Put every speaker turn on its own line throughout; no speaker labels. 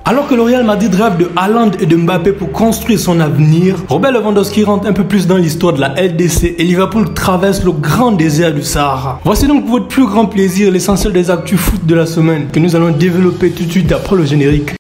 Alors que le Real Madrid rêve de Haaland et de Mbappé pour construire son avenir, Robert Lewandowski rentre un peu plus dans l'histoire de la LDC et Liverpool traverse le grand désert du Sahara. Voici donc pour votre plus grand plaisir l'essentiel des actus foot de la semaine que nous allons développer tout de suite après le générique.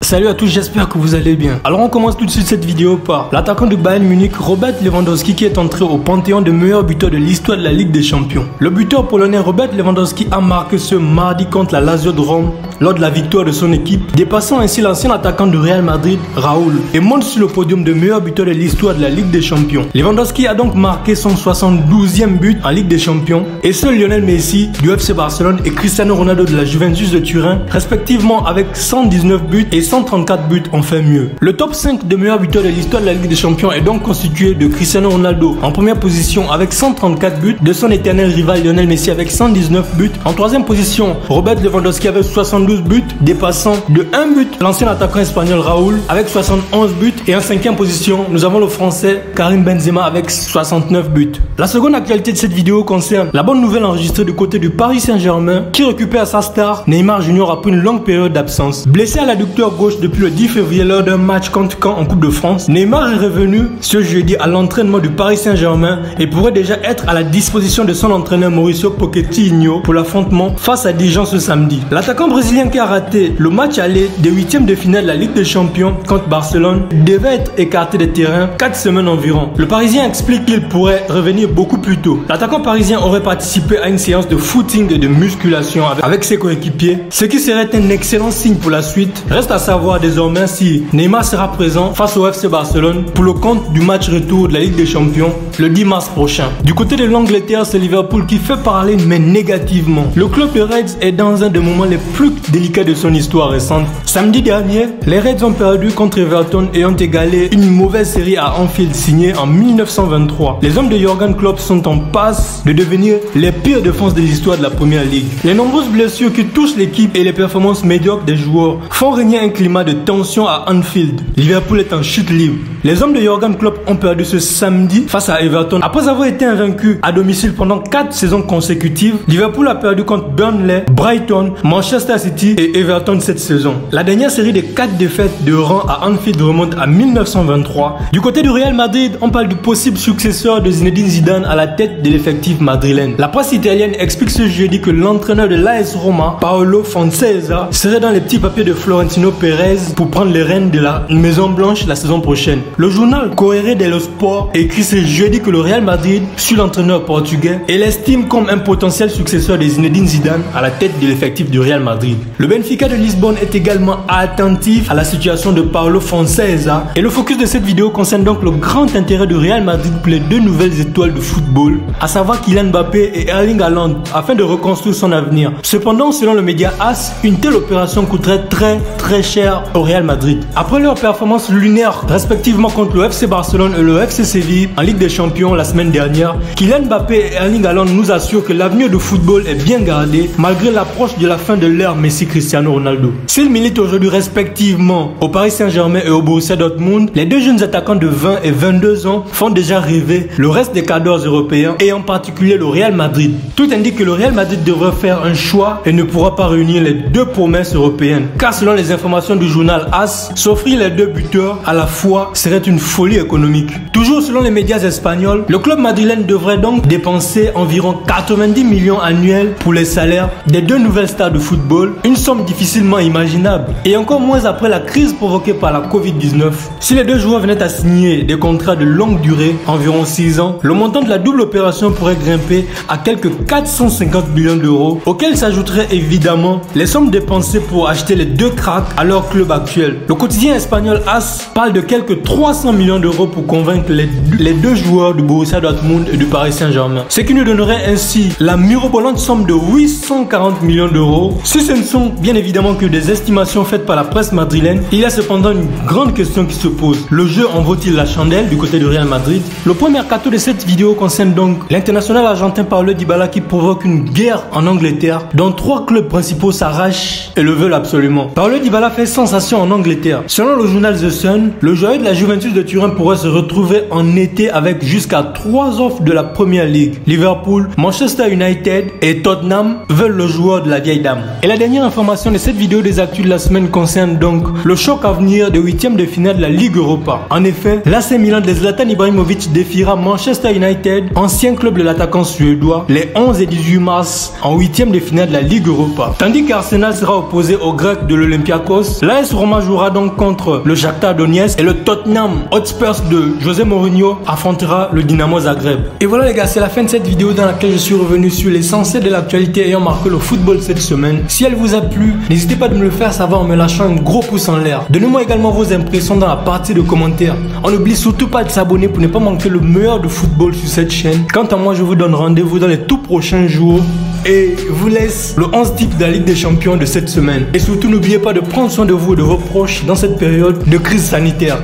Salut à tous, j'espère que vous allez bien. Alors on commence tout de suite cette vidéo par l'attaquant du Bayern Munich, Robert Lewandowski, qui est entré au panthéon de meilleurs buteurs de l'histoire de la Ligue des Champions. Le buteur polonais Robert Lewandowski a marqué ce mardi contre la Lazio de Rome lors de la victoire de son équipe, dépassant ainsi l'ancien attaquant du Real Madrid, Raúl, et monte sur le podium de meilleurs buteurs de l'histoire de la Ligue des Champions. Lewandowski a donc marqué son 72e but en Ligue des Champions et seul Lionel Messi du FC Barcelone et Cristiano Ronaldo de la Juventus de Turin, respectivement avec 119 buts et 134 buts, ont fait mieux. Le top 5 des meilleurs buteurs de l'histoire de la Ligue des Champions est donc constitué de Cristiano Ronaldo en première position avec 134 buts, de son éternel rival Lionel Messi avec 119 buts. En troisième position, Robert Lewandowski avec 72 buts, dépassant de 1 but l'ancien attaquant espagnol Raúl avec 71 buts. Et en cinquième position, nous avons le français Karim Benzema avec 69 buts. La seconde actualité de cette vidéo concerne la bonne nouvelle enregistrée du côté du Paris Saint-Germain qui récupère sa star Neymar Junior après une longue période d'absence. Blessé à l'adducteur gauche depuis le 10 février lors d'un match contre Caen en Coupe de France, Neymar est revenu ce jeudi à l'entraînement du Paris Saint-Germain et pourrait déjà être à la disposition de son entraîneur Mauricio Pochettino pour l'affrontement face à Dijon ce samedi. L'attaquant brésilien qui a raté le match aller des huitièmes de finale de la Ligue des Champions contre Barcelone devait être écarté des terrains 4 semaines environ. Le Parisien explique qu'il pourrait revenir beaucoup plus tôt. L'attaquant parisien aurait participé à une séance de footing et de musculation avec ses coéquipiers, ce qui serait un excellent signe pour la suite. Reste à savoir désormais si Neymar sera présent face au FC Barcelone pour le compte du match retour de la Ligue des Champions le 10 mars prochain. Du côté de l'Angleterre, c'est Liverpool qui fait parler, mais négativement. Le club de Reds est dans un des moments les plus délicats de son histoire récente. Samedi dernier, les Reds ont perdu contre Everton et ont égalé une mauvaise série à Anfield signée en 1923. Les hommes de Jürgen Klopp sont en passe de devenir les pires défenses de l'histoire de la Première Ligue. Les nombreuses blessures qui touchent l'équipe et les performances médiocres des joueurs font régner un climat de tension à Anfield. Liverpool est en chute libre. Les hommes de Jürgen Klopp ont perdu ce samedi face à Everton. Après avoir été invaincu à domicile pendant 4 saisons consécutives, Liverpool a perdu contre Burnley, Brighton, Manchester City et Everton cette saison. La dernière série de 4 défaites de rang à Anfield remonte à 1923. Du côté du Real Madrid, on parle du possible successeur de Zinedine Zidane à la tête de l'effectif madrilène. La presse italienne explique ce jeudi que l'entraîneur de l'AS Roma, Paolo Fonseca, serait dans les petits papiers de Florentino Pérez pour prendre les rênes de la Maison Blanche la saison prochaine. Le journal Corriere dello Sport écrit ce jeudi que le Real Madrid suit l'entraîneur portugais et l'estime comme un potentiel successeur de Zinedine Zidane à la tête de l'effectif du Real Madrid. Le Benfica de Lisbonne est également attentif à la situation de Paolo Fonseca et le focus de cette vidéo concerne donc le grand intérêt du Real Madrid pour les deux nouvelles étoiles de football, à savoir Kylian Mbappé et Erling Haaland, afin de reconstruire son avenir. Cependant, selon le média AS, une telle opération coûterait très cher au Real Madrid. Après leur performance lunaire respectivement contre le FC Barcelone et le FC Séville en Ligue des Champions la semaine dernière, Kylian Mbappé et Erling Haaland nous assurent que l'avenir du football est bien gardé malgré l'approche de la fin de l'ère Messi-Cristiano Ronaldo. S'ils militent aujourd'hui respectivement au Paris Saint-Germain et au Borussia Dortmund, les deux jeunes attaquants de 20 et 22 ans font déjà rêver le reste des cadors européens et en particulier le Real Madrid. Tout indique que le Real Madrid devrait faire un choix et ne pourra pas réunir les deux promesses européennes, car selon les informations du journal AS, s'offrir les deux buteurs à la fois serait une folie économique. Toujours selon les médias espagnols, le club madrilène devrait donc dépenser environ 90 millions annuels pour les salaires des deux nouvelles stars de football, une somme difficilement imaginable, et encore moins après la crise provoquée par la Covid-19. Si les deux joueurs venaient à signer des contrats de longue durée, environ 6 ans, le montant de la double opération pourrait grimper à quelques 450 millions d'euros, auxquels s'ajouteraient évidemment les sommes dépensées pour acheter les deux cracks à leur club actuel. Le quotidien espagnol AS parle de quelques 300 millions d'euros pour convaincre les deux joueurs du Borussia Dortmund et du Paris Saint-Germain, ce qui nous donnerait ainsi la mirobolante somme de 840 millions d'euros. Si ce ne sont bien évidemment que des estimations faites par la presse madrilène, il y a cependant une grande question qui se pose. Le jeu en vaut-il la chandelle du côté du Real Madrid? Le premier carton de cette vidéo concerne donc l'international argentin Paulo Dybala qui provoque une guerre en Angleterre dont 3 clubs principaux s'arrachent et le veulent absolument. Paulo Dybala fait sensation en Angleterre. Selon le journal The Sun, le joyeux de la Juventus de Turin pourrait se retrouver en été avec jusqu'à 3 offres de la Premier League. Liverpool, Manchester United et Tottenham veulent le joueur de la vieille dame. Et la dernière information de cette vidéo des actus de la semaine concerne donc le choc à venir des 8e de finale de la Ligue Europa. En effet, l'AC Milan de Zlatan Ibrahimovic défiera Manchester United, ancien club de l'attaquant suédois, les 11 et 18 mars en 8e de finale de la Ligue Europa. Tandis qu'Arsenal sera opposé aux Grecs de l'Olympiakos, l'AS Roma jouera donc contre le Shakhtar Donetsk et le Tottenham Hotspur de José Mourinho affrontera le Dynamo Zagreb. Et voilà les gars, c'est la fin de cette vidéo dans laquelle je suis revenu sur l'essentiel de l'actualité ayant marqué le football cette semaine. Si elle vous a plu, n'hésitez pas à me le faire savoir en me lâchant un gros pouce en l'air. Donnez-moi également vos impressions dans la partie de commentaires. On n'oublie surtout pas de s'abonner pour ne pas manquer le meilleur de football sur cette chaîne. Quant à moi, je vous donne rendez-vous dans les tout prochains jours et vous laisse le 11 type de la Ligue des Champions de cette semaine. Et surtout, n'oubliez pas de prendre soin de vous et de vos proches dans cette période de crise sanitaire.